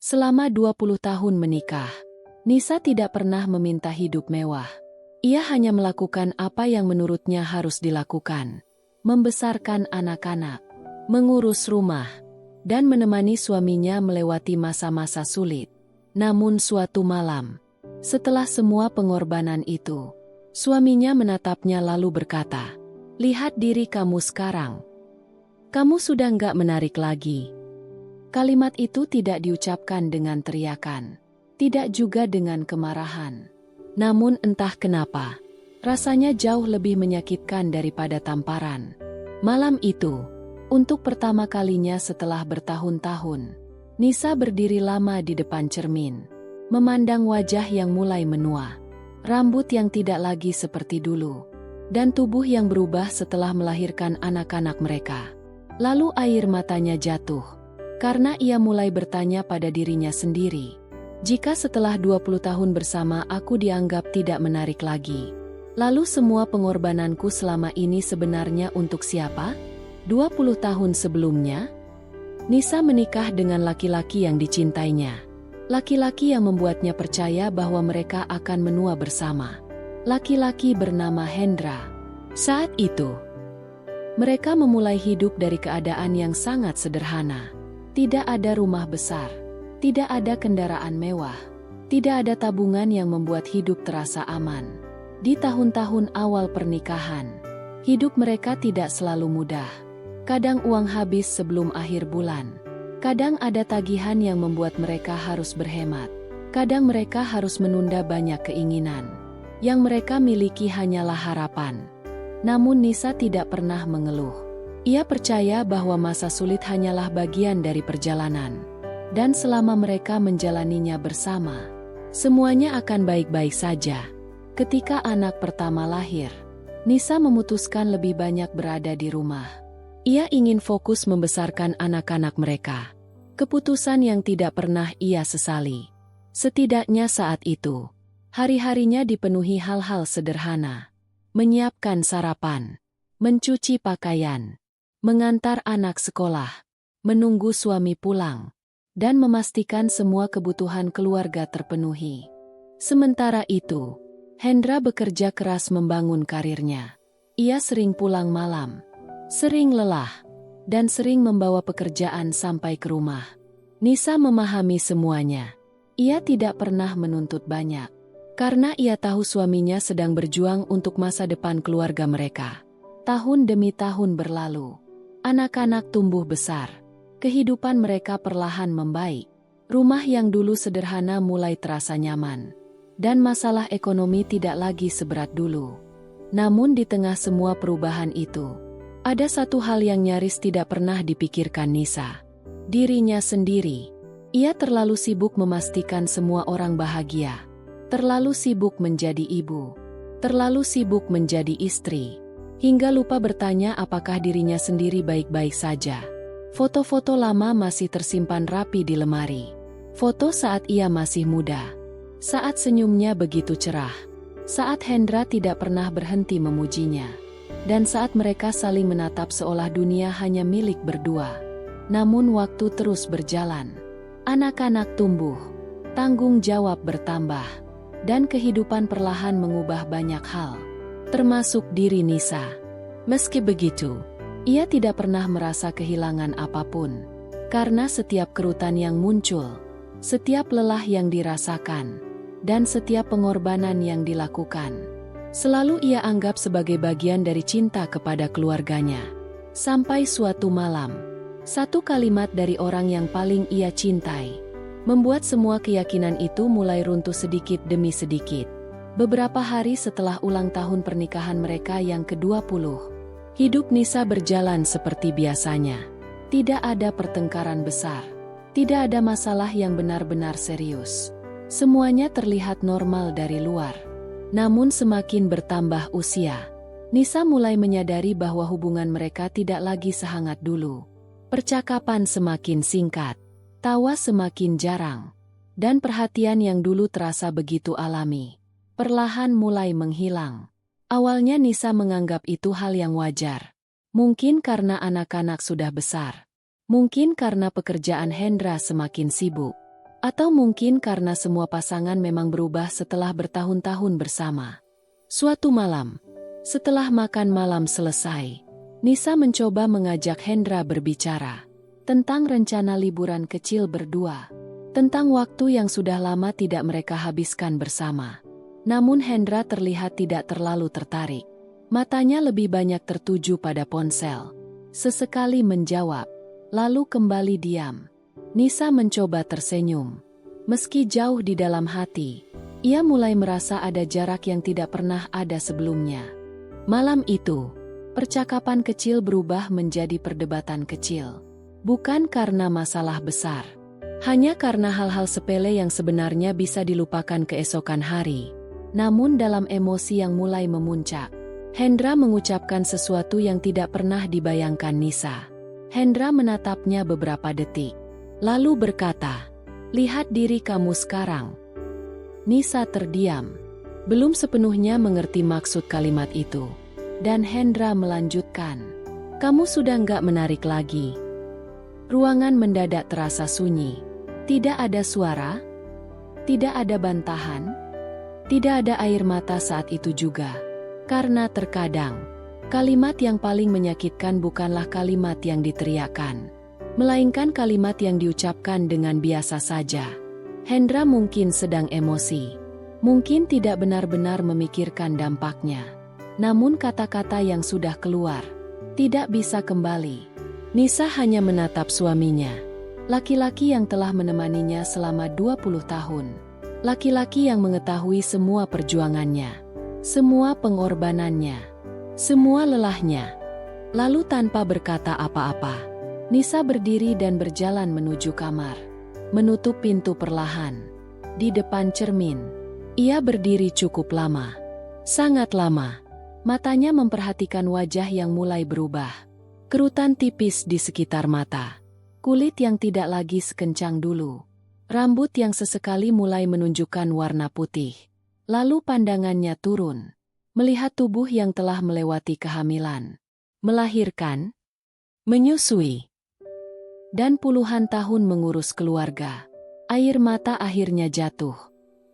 Selama 20 tahun menikah, Nisa tidak pernah meminta hidup mewah. Ia hanya melakukan apa yang menurutnya harus dilakukan. Membesarkan anak-anak, mengurus rumah, dan menemani suaminya melewati masa-masa sulit. Namun suatu malam, setelah semua pengorbanan itu, suaminya menatapnya lalu berkata, "Lihat diri kamu sekarang. Kamu sudah nggak menarik lagi." Kalimat itu tidak diucapkan dengan teriakan, tidak juga dengan kemarahan. Namun entah kenapa, rasanya jauh lebih menyakitkan daripada tamparan. Malam itu, untuk pertama kalinya setelah bertahun-tahun, Nisa berdiri lama di depan cermin, memandang wajah yang mulai menua, rambut yang tidak lagi seperti dulu, dan tubuh yang berubah setelah melahirkan anak-anak mereka. Lalu air matanya jatuh, karena ia mulai bertanya pada dirinya sendiri, jika setelah 20 tahun bersama aku dianggap tidak menarik lagi, lalu semua pengorbananku selama ini sebenarnya untuk siapa? 20 tahun sebelumnya, Nisa menikah dengan laki-laki yang dicintainya. Laki-laki yang membuatnya percaya bahwa mereka akan menua bersama. Laki-laki bernama Hendra. Saat itu, mereka memulai hidup dari keadaan yang sangat sederhana. Tidak ada rumah besar, tidak ada kendaraan mewah, tidak ada tabungan yang membuat hidup terasa aman. Di tahun-tahun awal pernikahan, hidup mereka tidak selalu mudah. Kadang uang habis sebelum akhir bulan. Kadang ada tagihan yang membuat mereka harus berhemat. Kadang mereka harus menunda banyak keinginan. Yang mereka miliki hanyalah harapan. Namun Nisa tidak pernah mengeluh. Ia percaya bahwa masa sulit hanyalah bagian dari perjalanan. Dan selama mereka menjalaninya bersama, semuanya akan baik-baik saja. Ketika anak pertama lahir, Nisa memutuskan lebih banyak berada di rumah. Ia ingin fokus membesarkan anak-anak mereka. Keputusan yang tidak pernah ia sesali. Setidaknya saat itu, hari-harinya dipenuhi hal-hal sederhana. Menyiapkan sarapan, mencuci pakaian, mengantar anak sekolah, menunggu suami pulang, dan memastikan semua kebutuhan keluarga terpenuhi. Sementara itu, Hendra bekerja keras membangun karirnya. Ia sering pulang malam, sering lelah, dan sering membawa pekerjaan sampai ke rumah. Nisa memahami semuanya. Ia tidak pernah menuntut banyak, karena ia tahu suaminya sedang berjuang untuk masa depan keluarga mereka. Tahun demi tahun berlalu. Anak-anak tumbuh besar. Kehidupan mereka perlahan membaik. Rumah yang dulu sederhana mulai terasa nyaman. Dan masalah ekonomi tidak lagi seberat dulu. Namun di tengah semua perubahan itu, ada satu hal yang nyaris tidak pernah dipikirkan Nisa. Dirinya sendiri. Ia terlalu sibuk memastikan semua orang bahagia. Terlalu sibuk menjadi ibu. Terlalu sibuk menjadi istri. Hingga lupa bertanya apakah dirinya sendiri baik-baik saja. Foto-foto lama masih tersimpan rapi di lemari. Foto saat ia masih muda. Saat senyumnya begitu cerah. Saat Hendra tidak pernah berhenti memujinya. Dan saat mereka saling menatap seolah dunia hanya milik berdua. Namun waktu terus berjalan. Anak-anak tumbuh. Tanggung jawab bertambah. Dan kehidupan perlahan mengubah banyak hal. Termasuk diri Nisa. Meski begitu, ia tidak pernah merasa kehilangan apapun. Karena setiap kerutan yang muncul, setiap lelah yang dirasakan, dan setiap pengorbanan yang dilakukan, selalu ia anggap sebagai bagian dari cinta kepada keluarganya. Sampai suatu malam, satu kalimat dari orang yang paling ia cintai, membuat semua keyakinan itu mulai runtuh sedikit demi sedikit. Beberapa hari setelah ulang tahun pernikahan mereka yang ke-20, hidup Nisa berjalan seperti biasanya. Tidak ada pertengkaran besar. Tidak ada masalah yang benar-benar serius. Semuanya terlihat normal dari luar. Namun semakin bertambah usia, Nisa mulai menyadari bahwa hubungan mereka tidak lagi sehangat dulu. Percakapan semakin singkat, tawa semakin jarang, dan perhatian yang dulu terasa begitu alami perlahan mulai menghilang. Awalnya Nisa menganggap itu hal yang wajar. Mungkin karena anak-anak sudah besar. Mungkin karena pekerjaan Hendra semakin sibuk. Atau mungkin karena semua pasangan memang berubah setelah bertahun-tahun bersama. Suatu malam, setelah makan malam selesai, Nisa mencoba mengajak Hendra berbicara tentang rencana liburan kecil berdua, tentang waktu yang sudah lama tidak mereka habiskan bersama. Namun Hendra terlihat tidak terlalu tertarik. Matanya lebih banyak tertuju pada ponsel. Sesekali menjawab, lalu kembali diam. Nisa mencoba tersenyum. Meski jauh di dalam hati, ia mulai merasa ada jarak yang tidak pernah ada sebelumnya. Malam itu, percakapan kecil berubah menjadi perdebatan kecil. Bukan karena masalah besar, hanya karena hal-hal sepele yang sebenarnya bisa dilupakan keesokan hari. Namun dalam emosi yang mulai memuncak, Hendra mengucapkan sesuatu yang tidak pernah dibayangkan Nisa. Hendra menatapnya beberapa detik, lalu berkata, "Lihat diri kamu sekarang." Nisa terdiam, belum sepenuhnya mengerti maksud kalimat itu. Dan Hendra melanjutkan, "Kamu sudah nggak menarik lagi." Ruangan mendadak terasa sunyi. Tidak ada suara, tidak ada bantahan, tidak ada air mata saat itu juga. Karena terkadang, kalimat yang paling menyakitkan bukanlah kalimat yang diteriakkan, melainkan kalimat yang diucapkan dengan biasa saja. Hendra mungkin sedang emosi, mungkin tidak benar-benar memikirkan dampaknya. Namun kata-kata yang sudah keluar tidak bisa kembali. Nisa hanya menatap suaminya, laki-laki yang telah menemaninya selama 20 tahun. Laki-laki yang mengetahui semua perjuangannya, semua pengorbanannya, semua lelahnya. Lalu tanpa berkata apa-apa, Nisa berdiri dan berjalan menuju kamar. Menutup pintu perlahan. Di depan cermin, ia berdiri cukup lama. Sangat lama. Matanya memperhatikan wajah yang mulai berubah. Kerutan tipis di sekitar mata. Kulit yang tidak lagi sekencang dulu. Rambut yang sesekali mulai menunjukkan warna putih. Lalu pandangannya turun. Melihat tubuh yang telah melewati kehamilan. Melahirkan. Menyusui. Dan puluhan tahun mengurus keluarga. Air mata akhirnya jatuh.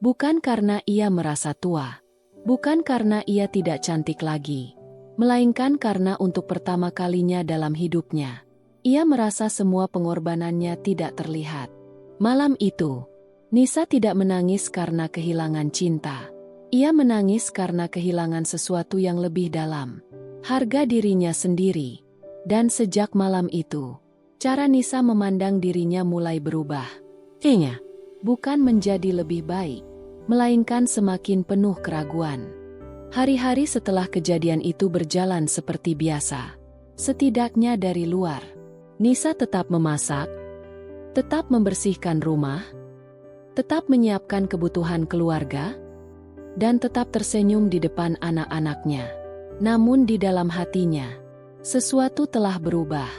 Bukan karena ia merasa tua. Bukan karena ia tidak cantik lagi, melainkan karena untuk pertama kalinya dalam hidupnya, ia merasa semua pengorbanannya tidak terlihat. Malam itu, Nisa tidak menangis karena kehilangan cinta. Ia menangis karena kehilangan sesuatu yang lebih dalam, harga dirinya sendiri. Dan sejak malam itu, cara Nisa memandang dirinya mulai berubah. Bukan menjadi lebih baik, melainkan semakin penuh keraguan. Hari-hari setelah kejadian itu berjalan seperti biasa. Setidaknya dari luar, Nisa tetap memasak, tetap membersihkan rumah, tetap menyiapkan kebutuhan keluarga, dan tetap tersenyum di depan anak-anaknya. Namun di dalam hatinya, sesuatu telah berubah.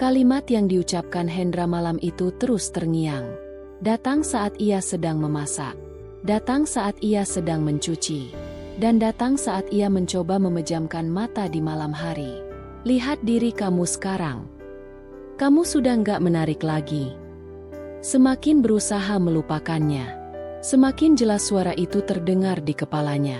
Kalimat yang diucapkan Hendra malam itu terus terngiang. Datang saat ia sedang memasak. Datang saat ia sedang mencuci, dan datang saat ia mencoba memejamkan mata di malam hari. Lihat diri kamu sekarang. Kamu sudah nggak menarik lagi. Semakin berusaha melupakannya, semakin jelas suara itu terdengar di kepalanya.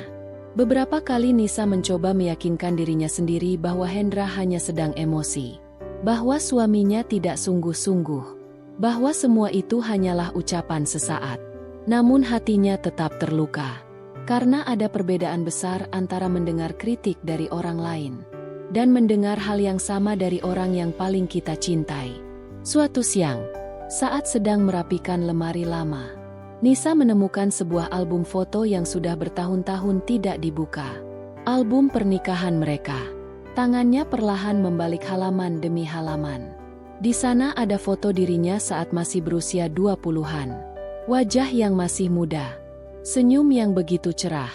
Beberapa kali Nisa mencoba meyakinkan dirinya sendiri bahwa Hendra hanya sedang emosi, bahwa suaminya tidak sungguh-sungguh, bahwa semua itu hanyalah ucapan sesaat. Namun hatinya tetap terluka, karena ada perbedaan besar antara mendengar kritik dari orang lain, dan mendengar hal yang sama dari orang yang paling kita cintai. Suatu siang, saat sedang merapikan lemari lama, Nisa menemukan sebuah album foto yang sudah bertahun-tahun tidak dibuka. Album pernikahan mereka. Tangannya perlahan membalik halaman demi halaman. Di sana ada foto dirinya saat masih berusia 20-an. Wajah yang masih muda, senyum yang begitu cerah,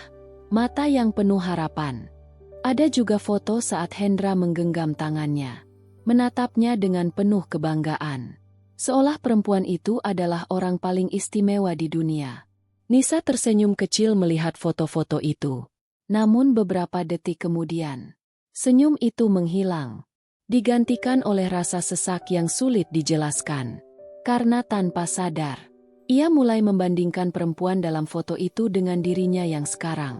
mata yang penuh harapan. Ada juga foto saat Hendra menggenggam tangannya, menatapnya dengan penuh kebanggaan. Seolah perempuan itu adalah orang paling istimewa di dunia. Nisa tersenyum kecil melihat foto-foto itu. Namun beberapa detik kemudian, senyum itu menghilang, digantikan oleh rasa sesak yang sulit dijelaskan. Karena tanpa sadar, Ia mulai membandingkan perempuan dalam foto itu dengan dirinya yang sekarang.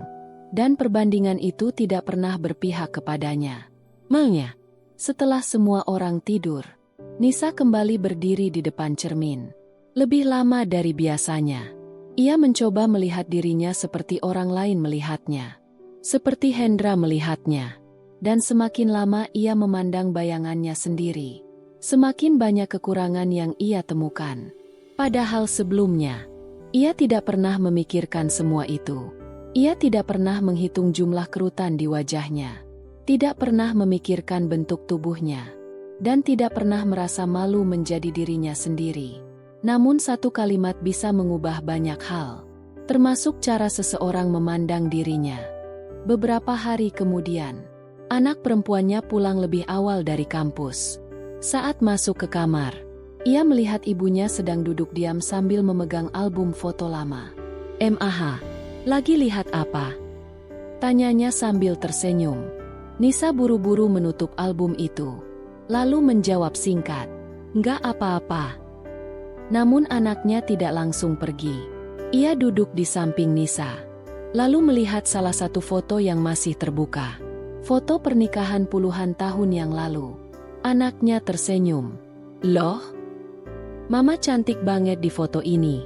Dan perbandingan itu tidak pernah berpihak kepadanya. Malnya, setelah semua orang tidur, Nisa kembali berdiri di depan cermin. Lebih lama dari biasanya. Ia mencoba melihat dirinya seperti orang lain melihatnya. Seperti Hendra melihatnya. Dan semakin lama ia memandang bayangannya sendiri. Semakin banyak kekurangan yang ia temukan. Padahal sebelumnya, ia tidak pernah memikirkan semua itu. Ia tidak pernah menghitung jumlah kerutan di wajahnya. Tidak pernah memikirkan bentuk tubuhnya. Dan tidak pernah merasa malu menjadi dirinya sendiri. Namun satu kalimat bisa mengubah banyak hal. Termasuk cara seseorang memandang dirinya. Beberapa hari kemudian, anak perempuannya pulang lebih awal dari kampus. Saat masuk ke kamar, ia melihat ibunya sedang duduk diam sambil memegang album foto lama. "Mah, lagi lihat apa?" tanyanya sambil tersenyum. Nisa buru-buru menutup album itu, lalu menjawab singkat, "Nggak apa-apa." Namun anaknya tidak langsung pergi. Ia duduk di samping Nisa, lalu melihat salah satu foto yang masih terbuka. Foto pernikahan puluhan tahun yang lalu. Anaknya tersenyum. "Loh? Mama cantik banget di foto ini."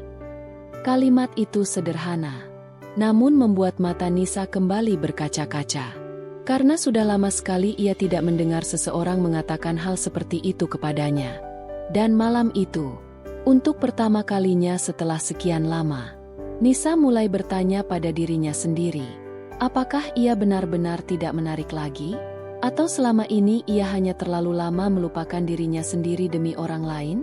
Kalimat itu sederhana, namun membuat mata Nisa kembali berkaca-kaca. Karena sudah lama sekali ia tidak mendengar seseorang mengatakan hal seperti itu kepadanya. Dan malam itu, untuk pertama kalinya setelah sekian lama, Nisa mulai bertanya pada dirinya sendiri, apakah ia benar-benar tidak menarik lagi? Atau selama ini ia hanya terlalu lama melupakan dirinya sendiri demi orang lain?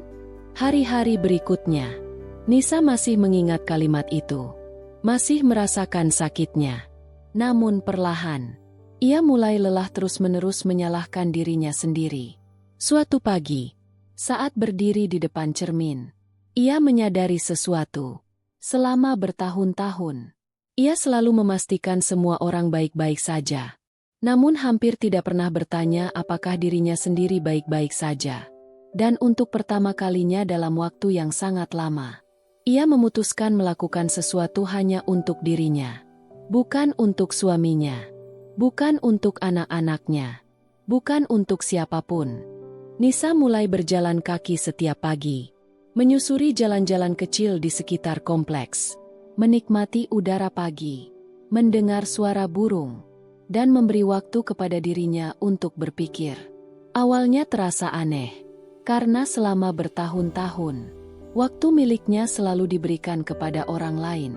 Hari-hari berikutnya, Nisa masih mengingat kalimat itu. Masih merasakan sakitnya. Namun perlahan, ia mulai lelah terus-menerus menyalahkan dirinya sendiri. Suatu pagi, saat berdiri di depan cermin, ia menyadari sesuatu. Selama bertahun-tahun, ia selalu memastikan semua orang baik-baik saja. Namun hampir tidak pernah bertanya apakah dirinya sendiri baik-baik saja. Dan untuk pertama kalinya dalam waktu yang sangat lama, ia memutuskan melakukan sesuatu hanya untuk dirinya. Bukan untuk suaminya. Bukan untuk anak-anaknya. Bukan untuk siapapun. Nisa mulai berjalan kaki setiap pagi. Menyusuri jalan-jalan kecil di sekitar kompleks. Menikmati udara pagi. Mendengar suara burung. Dan memberi waktu kepada dirinya untuk berpikir. Awalnya terasa aneh, karena selama bertahun-tahun, waktu miliknya selalu diberikan kepada orang lain.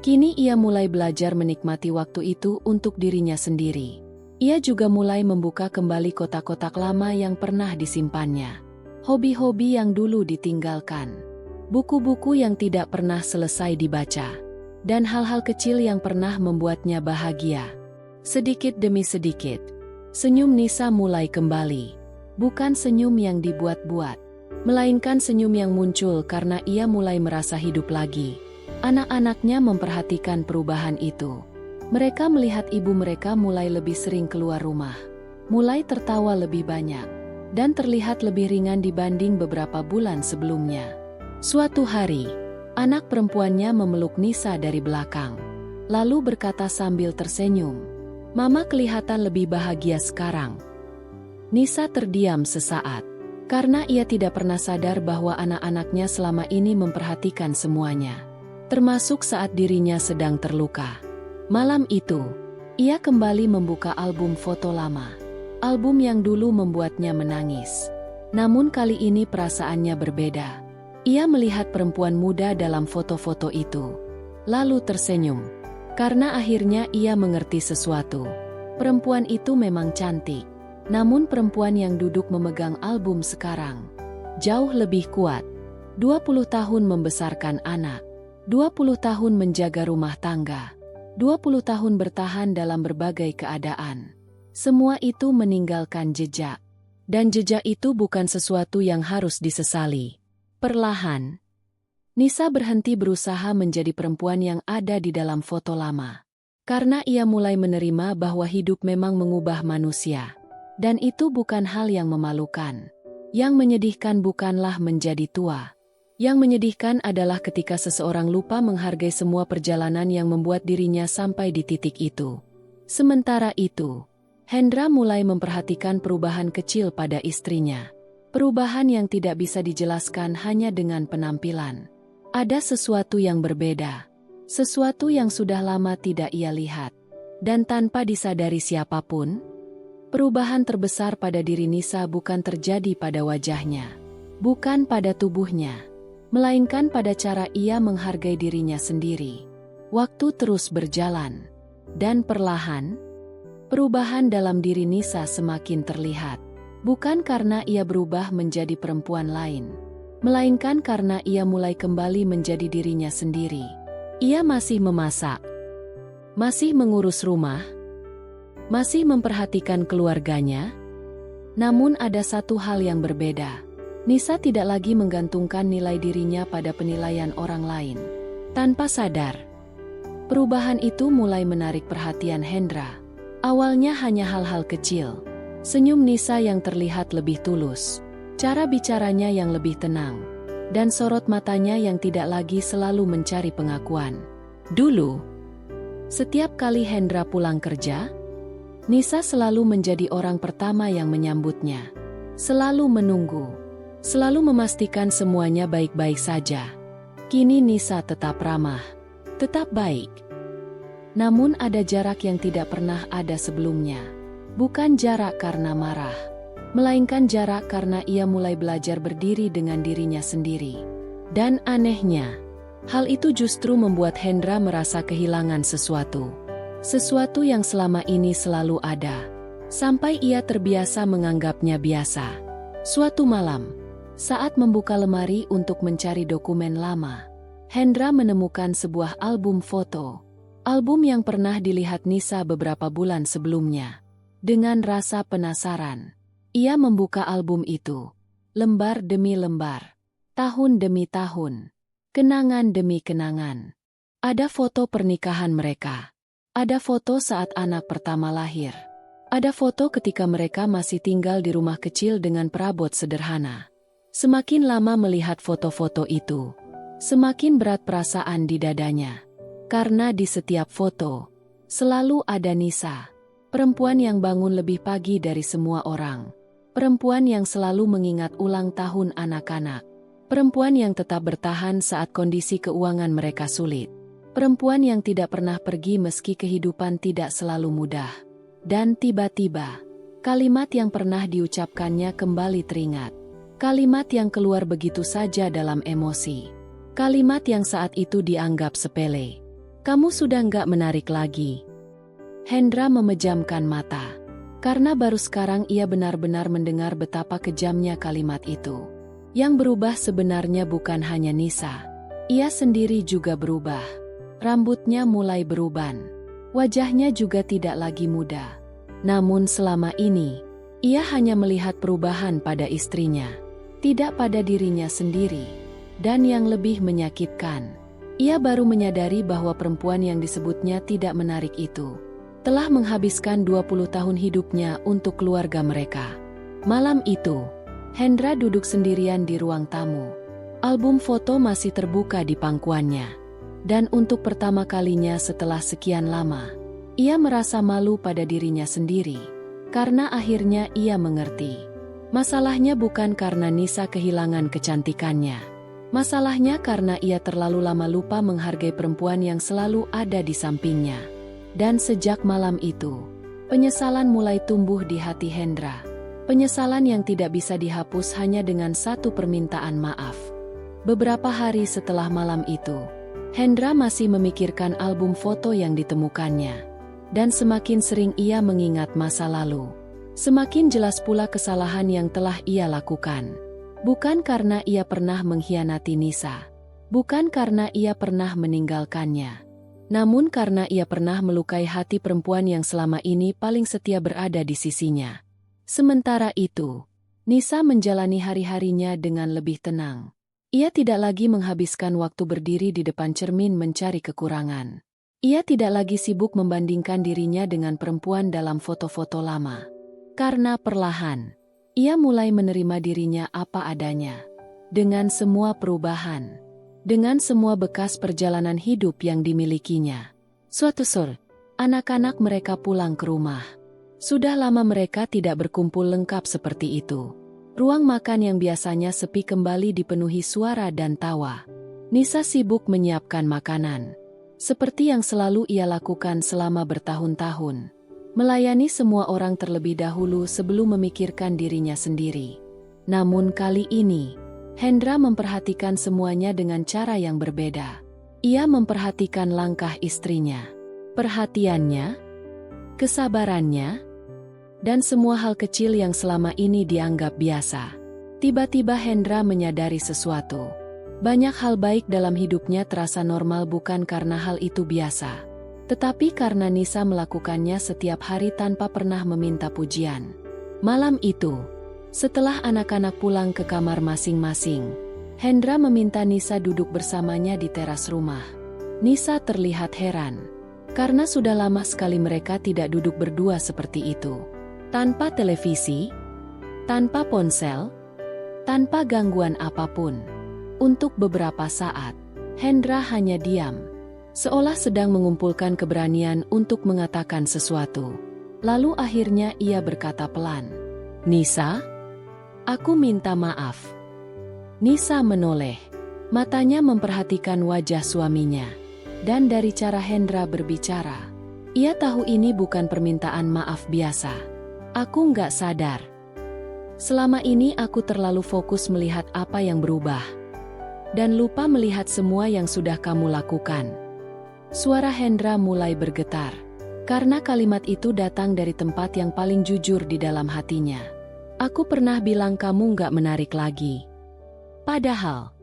Kini ia mulai belajar menikmati waktu itu untuk dirinya sendiri. Ia juga mulai membuka kembali kotak-kotak lama yang pernah disimpannya. Hobi-hobi yang dulu ditinggalkan. Buku-buku yang tidak pernah selesai dibaca. Dan hal-hal kecil yang pernah membuatnya bahagia. Sedikit demi sedikit, senyum Nisa mulai kembali. Bukan senyum yang dibuat-buat, melainkan senyum yang muncul karena ia mulai merasa hidup lagi. Anak-anaknya memperhatikan perubahan itu. Mereka melihat ibu mereka mulai lebih sering keluar rumah, mulai tertawa lebih banyak, dan terlihat lebih ringan dibanding beberapa bulan sebelumnya. Suatu hari, anak perempuannya memeluk Nisa dari belakang, lalu berkata sambil tersenyum, "Mama kelihatan lebih bahagia sekarang." Nisa terdiam sesaat, karena ia tidak pernah sadar bahwa anak-anaknya selama ini memperhatikan semuanya. Termasuk saat dirinya sedang terluka. Malam itu, ia kembali membuka album foto lama. Album yang dulu membuatnya menangis. Namun kali ini perasaannya berbeda. Ia melihat perempuan muda dalam foto-foto itu. Lalu tersenyum. Karena akhirnya ia mengerti sesuatu. Perempuan itu memang cantik. Namun perempuan yang duduk memegang album sekarang jauh lebih kuat. 20 tahun membesarkan anak. 20 tahun menjaga rumah tangga. 20 tahun bertahan dalam berbagai keadaan. Semua itu meninggalkan jejak. Dan jejak itu bukan sesuatu yang harus disesali. Perlahan, Nisa berhenti berusaha menjadi perempuan yang ada di dalam foto lama. Karena ia mulai menerima bahwa hidup memang mengubah manusia. Dan itu bukan hal yang memalukan. Yang menyedihkan bukanlah menjadi tua. Yang menyedihkan adalah ketika seseorang lupa menghargai semua perjalanan yang membuat dirinya sampai di titik itu. Sementara itu, Hendra mulai memperhatikan perubahan kecil pada istrinya. Perubahan yang tidak bisa dijelaskan hanya dengan penampilan. Ada sesuatu yang berbeda. Sesuatu yang sudah lama tidak ia lihat. Dan tanpa disadari siapapun, perubahan terbesar pada diri Nisa bukan terjadi pada wajahnya. Bukan pada tubuhnya. Melainkan pada cara ia menghargai dirinya sendiri. Waktu terus berjalan. Dan perlahan, perubahan dalam diri Nisa semakin terlihat. Bukan karena ia berubah menjadi perempuan lain. Melainkan karena ia mulai kembali menjadi dirinya sendiri. Ia masih memasak. Masih mengurus rumah. Masih memperhatikan keluarganya. Namun ada satu hal yang berbeda. Nisa tidak lagi menggantungkan nilai dirinya pada penilaian orang lain. Tanpa sadar, perubahan itu mulai menarik perhatian Hendra. Awalnya hanya hal-hal kecil. Senyum Nisa yang terlihat lebih tulus. Cara bicaranya yang lebih tenang. Dan sorot matanya yang tidak lagi selalu mencari pengakuan. Dulu, setiap kali Hendra pulang kerja, Nisa selalu menjadi orang pertama yang menyambutnya. Selalu menunggu. Selalu memastikan semuanya baik-baik saja. Kini Nisa tetap ramah, tetap baik. Namun ada jarak yang tidak pernah ada sebelumnya. Bukan jarak karena marah, melainkan jarak karena ia mulai belajar berdiri dengan dirinya sendiri. Dan anehnya, hal itu justru membuat Hendra merasa kehilangan sesuatu. Sesuatu yang selama ini selalu ada, sampai ia terbiasa menganggapnya biasa. Suatu malam, saat membuka lemari untuk mencari dokumen lama, Hendra menemukan sebuah album foto. Album yang pernah dilihat Nisa beberapa bulan sebelumnya. Dengan rasa penasaran, ia membuka album itu. Lembar demi lembar. Tahun demi tahun. Kenangan demi kenangan. Ada foto pernikahan mereka. Ada foto saat anak pertama lahir. Ada foto ketika mereka masih tinggal di rumah kecil dengan perabot sederhana. Semakin lama melihat foto-foto itu, semakin berat perasaan di dadanya. Karena di setiap foto, selalu ada Nisa. Perempuan yang bangun lebih pagi dari semua orang. Perempuan yang selalu mengingat ulang tahun anak-anak. Perempuan yang tetap bertahan saat kondisi keuangan mereka sulit. Perempuan yang tidak pernah pergi meski kehidupan tidak selalu mudah. Dan tiba-tiba, kalimat yang pernah diucapkannya kembali teringat. Kalimat yang keluar begitu saja dalam emosi. Kalimat yang saat itu dianggap sepele. Kamu sudah nggak menarik lagi. Hendra memejamkan mata. Karena baru sekarang ia benar-benar mendengar betapa kejamnya kalimat itu. Yang berubah sebenarnya bukan hanya Nisa. Ia sendiri juga berubah. Rambutnya mulai beruban. Wajahnya juga tidak lagi muda. Namun selama ini, ia hanya melihat perubahan pada istrinya. Tidak pada dirinya sendiri. Dan yang lebih menyakitkan, ia baru menyadari bahwa perempuan yang disebutnya tidak menarik itu telah menghabiskan 20 tahun hidupnya untuk keluarga mereka. Malam itu, Hendra duduk sendirian di ruang tamu. Album foto masih terbuka di pangkuannya. Dan untuk pertama kalinya setelah sekian lama, ia merasa malu pada dirinya sendiri. Karena akhirnya ia mengerti. Masalahnya bukan karena Nisa kehilangan kecantikannya. Masalahnya karena ia terlalu lama lupa menghargai perempuan yang selalu ada di sampingnya. Dan sejak malam itu, penyesalan mulai tumbuh di hati Hendra. Penyesalan yang tidak bisa dihapus hanya dengan satu permintaan maaf. Beberapa hari setelah malam itu, Hendra masih memikirkan album foto yang ditemukannya. Dan semakin sering ia mengingat masa lalu, semakin jelas pula kesalahan yang telah ia lakukan. Bukan karena ia pernah mengkhianati Nisa. Bukan karena ia pernah meninggalkannya. Namun karena ia pernah melukai hati perempuan yang selama ini paling setia berada di sisinya. Sementara itu, Nisa menjalani hari-harinya dengan lebih tenang. Ia tidak lagi menghabiskan waktu berdiri di depan cermin mencari kekurangan. Ia tidak lagi sibuk membandingkan dirinya dengan perempuan dalam foto-foto lama. Karena perlahan, ia mulai menerima dirinya apa adanya. dengan semua perubahan, dengan semua bekas perjalanan hidup yang dimilikinya. Suatu sore, anak-anak mereka pulang ke rumah. Sudah lama mereka tidak berkumpul lengkap seperti itu. Ruang makan yang biasanya sepi kembali dipenuhi suara dan tawa. Nisa sibuk menyiapkan makanan, seperti yang selalu ia lakukan selama bertahun-tahun. Melayani semua orang terlebih dahulu sebelum memikirkan dirinya sendiri. Namun kali ini, Hendra memperhatikan semuanya dengan cara yang berbeda. Ia memperhatikan langkah istrinya, perhatiannya, kesabarannya, dan semua hal kecil yang selama ini dianggap biasa. Tiba-tiba Hendra menyadari sesuatu. Banyak hal baik dalam hidupnya terasa normal bukan karena hal itu biasa, tetapi karena Nisa melakukannya setiap hari tanpa pernah meminta pujian. Malam itu, setelah anak-anak pulang ke kamar masing-masing, Hendra meminta Nisa duduk bersamanya di teras rumah. Nisa terlihat heran, karena sudah lama sekali mereka tidak duduk berdua seperti itu. Tanpa televisi, tanpa ponsel, tanpa gangguan apapun. Untuk beberapa saat, Hendra hanya diam, seolah sedang mengumpulkan keberanian untuk mengatakan sesuatu. Lalu akhirnya ia berkata pelan, "Nisa, aku minta maaf." Nisa menoleh, matanya memperhatikan wajah suaminya. Dan dari cara Hendra berbicara, ia tahu ini bukan permintaan maaf biasa. "Aku nggak sadar. Selama ini aku terlalu fokus melihat apa yang berubah. Dan lupa melihat semua yang sudah kamu lakukan." Suara Hendra mulai bergetar, karena kalimat itu datang dari tempat yang paling jujur di dalam hatinya. "Aku pernah bilang kamu nggak menarik lagi. Padahal,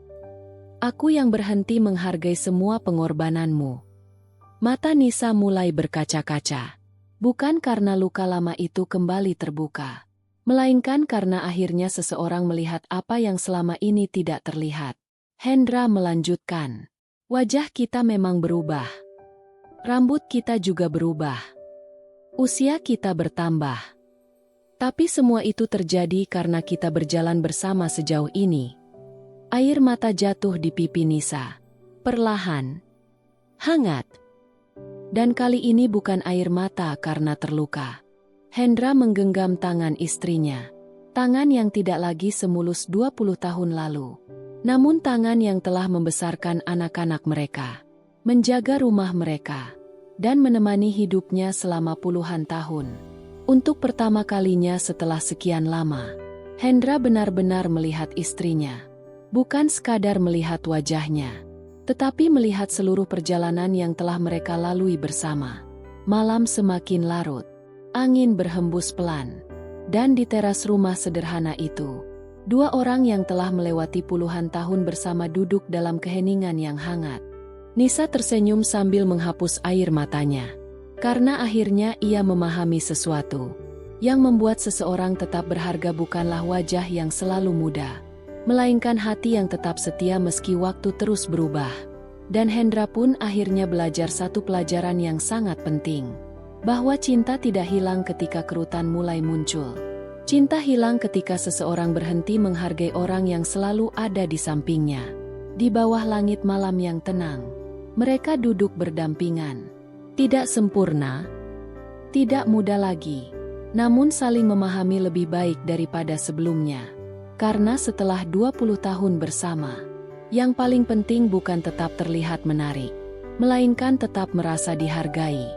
aku yang berhenti menghargai semua pengorbananmu." Mata Nisa mulai berkaca-kaca. Bukan karena luka lama itu kembali terbuka, melainkan karena akhirnya seseorang melihat apa yang selama ini tidak terlihat. Hendra melanjutkan, "Wajah kita memang berubah. Rambut kita juga berubah. Usia kita bertambah. Tapi semua itu terjadi karena kita berjalan bersama sejauh ini." Air mata jatuh di pipi Nisa. Perlahan. Hangat. Dan kali ini bukan air mata karena terluka. Hendra menggenggam tangan istrinya. Tangan yang tidak lagi semulus 20 tahun lalu. Namun tangan yang telah membesarkan anak-anak mereka, menjaga rumah mereka, dan menemani hidupnya selama puluhan tahun. Untuk pertama kalinya setelah sekian lama, Hendra benar-benar melihat istrinya. Bukan sekadar melihat wajahnya, tetapi melihat seluruh perjalanan yang telah mereka lalui bersama. Malam semakin larut, angin berhembus pelan, dan di teras rumah sederhana itu, dua orang yang telah melewati puluhan tahun bersama duduk dalam keheningan yang hangat. Nisa tersenyum sambil menghapus air matanya, karena akhirnya ia memahami sesuatu. Yang membuat seseorang tetap berharga bukanlah wajah yang selalu muda, melainkan hati yang tetap setia meski waktu terus berubah. Dan Hendra pun akhirnya belajar satu pelajaran yang sangat penting, bahwa cinta tidak hilang ketika kerutan mulai muncul. Cinta hilang ketika seseorang berhenti menghargai orang yang selalu ada di sampingnya. Di bawah langit malam yang tenang, mereka duduk berdampingan. Tidak sempurna, tidak mudah lagi, namun saling memahami lebih baik daripada sebelumnya. Karena setelah 20 tahun bersama, yang paling penting bukan tetap terlihat menarik, melainkan tetap merasa dihargai.